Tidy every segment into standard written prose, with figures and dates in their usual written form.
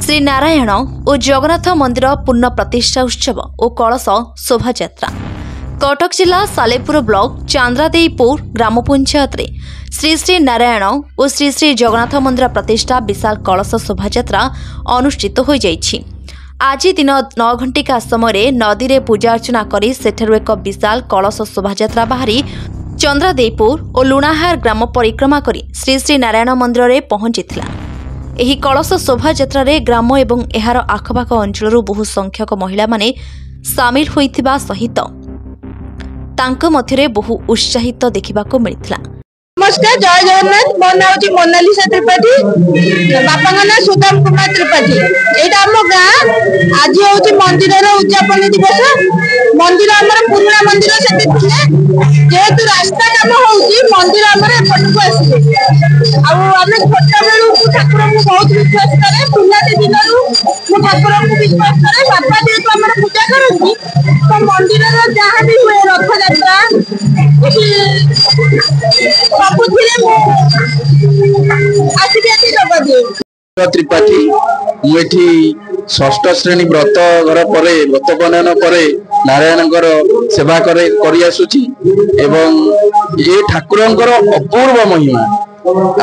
श्री नारायण और जगन्नाथ मंदिर पुनः प्रतिष्ठा उत्सव और कलश शोभा यात्रा कटक जिला सालेपुर ब्लॉक चांद्रादेईपुर ग्राम पंचायत रे श्री श्री नारायण और श्री श्री जगन्नाथ मंदिर प्रतिष्ठा विशाल कलश शोभा यात्रा अनुष्ठित हो जाइछि। आज दिन 9 घंटिका समय नदी रे पूजा अर्चना करी सेठरू एक विशाल कलश शोभा यात्रा बाहरी चंद्रादेईपुर और लुणाहार ग्राम परिक्रमा करी श्री श्री नारायण मंदिर रे पहुंचीथिला। एही कलश शोभा यात्रा रे ग्राम एवं एहार आखपाख अंचलरू बहु संख्यक महिला माने सामिल होइथिबा सहित तांको मध्यरे बहु उत्साहित देखिबाको मिलिथिला। नमस्कार, जय जगन्नाथ। मो नाम हूँ मोनालिसा त्रिपाठी, बापा ना सुदाम कुमार त्रिपाठी। यहाँ आम गाँ आज हूँ मंदिर उद्यापन दिवस। मंदिर आम पुराणा मंदिर से जेहेतु रास्ता काम हो मंदिर आम एपटू आस आम छोट बेलू ठाकुर को बहुत विश्वास करे। पिलाटी दिन मुझे ठाकुर को विश्वास करे। बापा जेहेतु आम पूजा करती तो मंदिर जहाँ भी हुए रथ यात्रा त्रिपाठी मुझे षष्ठ श्रेणी व्रत घर पर व्रत बनयन पर नारायण सेवा कर आसुची एवं ये ठाकुर अपूर्व महिमा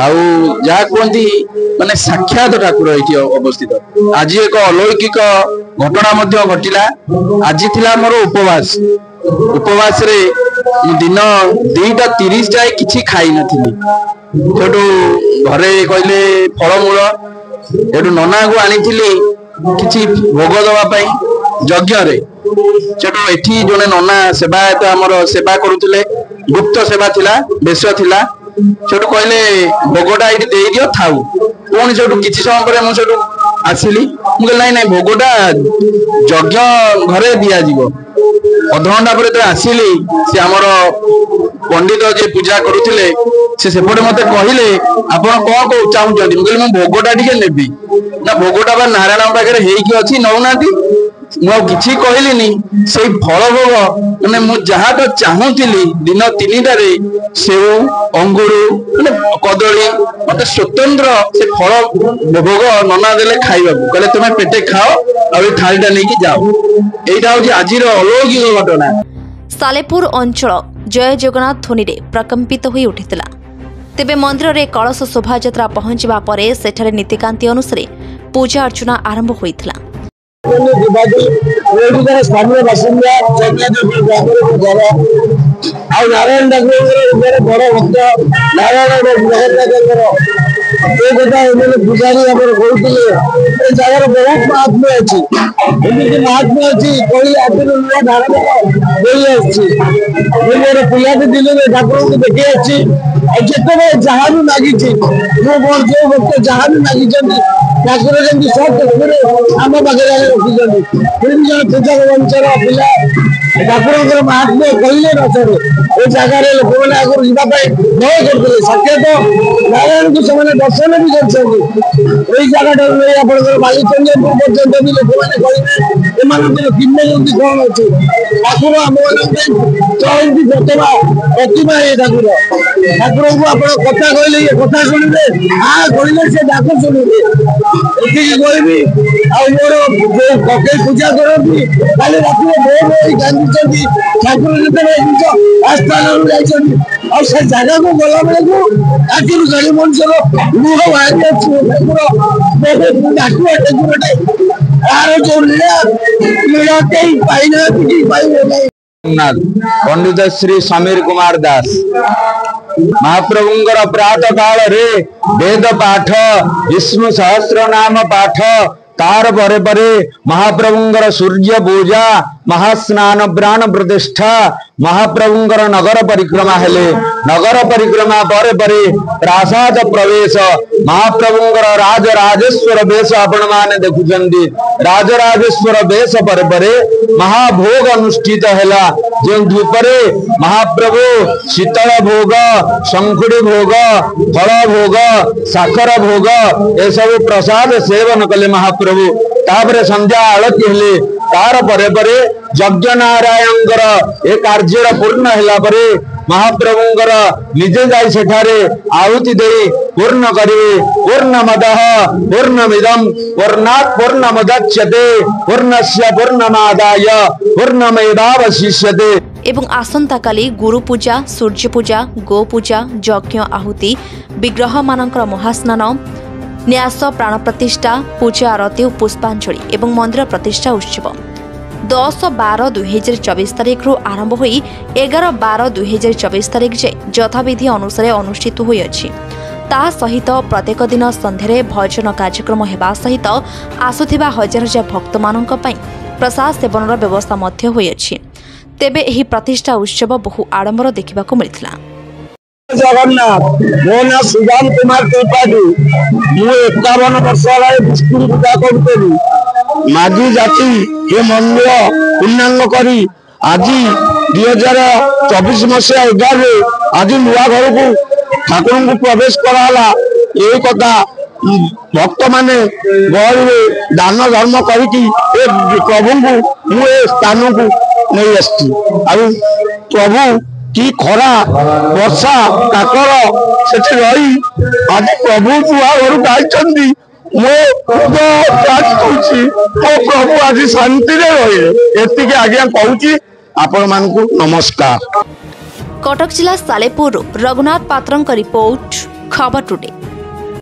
आउ जहाँ कहती माने साक्षात ठाकुर ये अवस्थित। आज एक अलौकिक घटना घटिला। आज थिला मोर उपवास उपवास रे दिन 2:30 जाए किछि खाई नथिली। सेठू घरे कहले फलमूल एठू नना को आनीथिली किछि भोग दवा पाई यज्ञ रे। सेठू एठी जने नना सेवायत हमर सेवा करूथिले, गुप्त सेवा थिला, बेश थिला। सेठू कहले भोगटा एठी देई दियो थाउ। पुणी सेठू किछि समय पर मु सेठू आसिली। मु कहले नहीं भोगटा यज्ञ घरे दिया जीवो। अधघंटा पर तो आसिली से आमर पंडित जे पूजा करुले से सेपटे मत कहले आपण कौन कौ चाहूँ। मुझे भोगटा टे नेबी ना भोगटा बा नारायण पाखे होगी अच्छी नौना मुझे कहली से फल भोग मैंने मुझा तो चाहूली दिन 3टारे सेऊ अंगूर मैंने कदली मत स्वतंत्र से फल भोग नना देले खाइबा कहले तुम्हें पेटे खाओ और थालीटा नहीं जाओ। यहाँ हूँ आज अलौकिक घटना। सालेपुर अंचल जय जगन्नाथ ध्वनि रे प्रकंपित होई उठितला। तेबे मंदिर रे कलश शोभा यात्रा पहुंचबा परे सेठारे नीतिकांति अनुसार पूजा अर्चना आरंभ होइतला। स्थानीय बासिंदा नारायण ठाकुर बड़ भक्त नारायण पूजारी कहते जगार बहुत महात्म्य अच्छी एमती महात्म्य अच्छी कोई आखिर नुआ धारण पिलाटी दिन ठाकुर को देखी अच्छी जिते जहाँ भी मागी जो भक्त जहाँ भी मागी ठाकुर जमी सब आम पाखे रखी जन पूजा वंशर पिला ठाकुर महात्म्य कहले रचरे ये जगार लोक मैंने आगे जावाई भय करते साक्षात नारायण को से दर्शन भी कर जगह बालीचंद्रपुर पर्यटन भी लोक मैंने कहे किंवदंती कौन अच्छी ठाकुर आम चलती प्रतिमा प्रतिमा ये ठाकुर ठाकुर को आप कथा कहले ये कथा शुणिबे हाँ कहले से डाक शुणिबे ये कहबी मोर जो कके पूजा करती खाली रात बहुत कांदी ठाकुर जिते आस्थान से जगह को गला बेलू आखिर गाड़ी मनुष्य लुह बाहरी ठाकुर डाकुआ ठाकुरटे तार जो लीला कहीं पाई पंडित श्री समीर कुमार दास महाप्रभुंकर प्रातः काल रे वेद पाठ विष्णु सहस्र नाम पाठ तार परे परे महाप्रभुंकर सूर्य पूजा महास्नान प्राण प्रतिष्ठा महाप्रभुंकर नगर परिक्रमा हेले नगर परिक्रमा परे परे प्रासाद प्रवेश महाप्रभुंकर राजराजेश्वर बेश आपण माने देखुचंदी राजराजेश्वर बेश परे परे महाभोग अनुष्ठित हैला जे धूपरे महाप्रभु शीतल भोग शंखुड़ी भोग फल भोग साखर भोग ए सब प्रसाद सेवन कले महाप्रभु तापर संध्या आलती हेले तार परे परे यज्ञ नारायण ए कार्य पूर्ण है महाप्रभुंकर निजे जाई सेठारे आहुति देई पूर्ण करिवे। पूर्णमदः पूर्णमिदं पूर्णात् पूर्णमुदच्यते पूर्णस्य पूर्णमादाय पूर्णमेवावशिष्यते। एवं आसंता काली गुरु पूजा, सूर्य पूजा, गो पूजा, यज्ञ आहुति, विग्रह मानकर महास्नान, न्यास, प्राण प्रतिष्ठा, पूजा आरती और पुष्पांजलि एवं मंदिर प्रतिष्ठा उत्सव 10-12-2024 तारीख रु आरंभ होई 11-12-2024 तारीख जे यथाविधि अनुसार अनुष्ठित होइछि। ता सहित प्रत्येक दिन संध्यारे भजन कार्यक्रम हेबा सहित आसुथिबा हजार हजार भक्त मानक पई प्रसाद सेवनर व्यवस्था मध्य होइछि। तेबे एही प्रतिष्ठा उत्सव बहु आडंबर देखिबाकू मिलिथिला। जगन्नाथ मो ना सुदाम कुमार त्रिपाठी मु 51 वर्ष है विष्णु पूजा करते मागी जाति ये मंदिर पूर्णांग करी आज 2024 मसीहा 11 आज नुआ घर को ठाकुर को प्रवेश कराला। ये कथा भक्त माने गहरी दान धर्म करके प्रभु को मुझे स्थान को नहीं आसती। प्रभु कि खरा वर्षा काकर से रही आज प्रभु नुआ घर गाई मो प्रभु आज शांति रही एति आज्ञा कहूँ आपण मानकु नमस्कार। कटक जिला सालेपुर रघुनाथ पात्रंक रिपोर्ट खबर टुडे।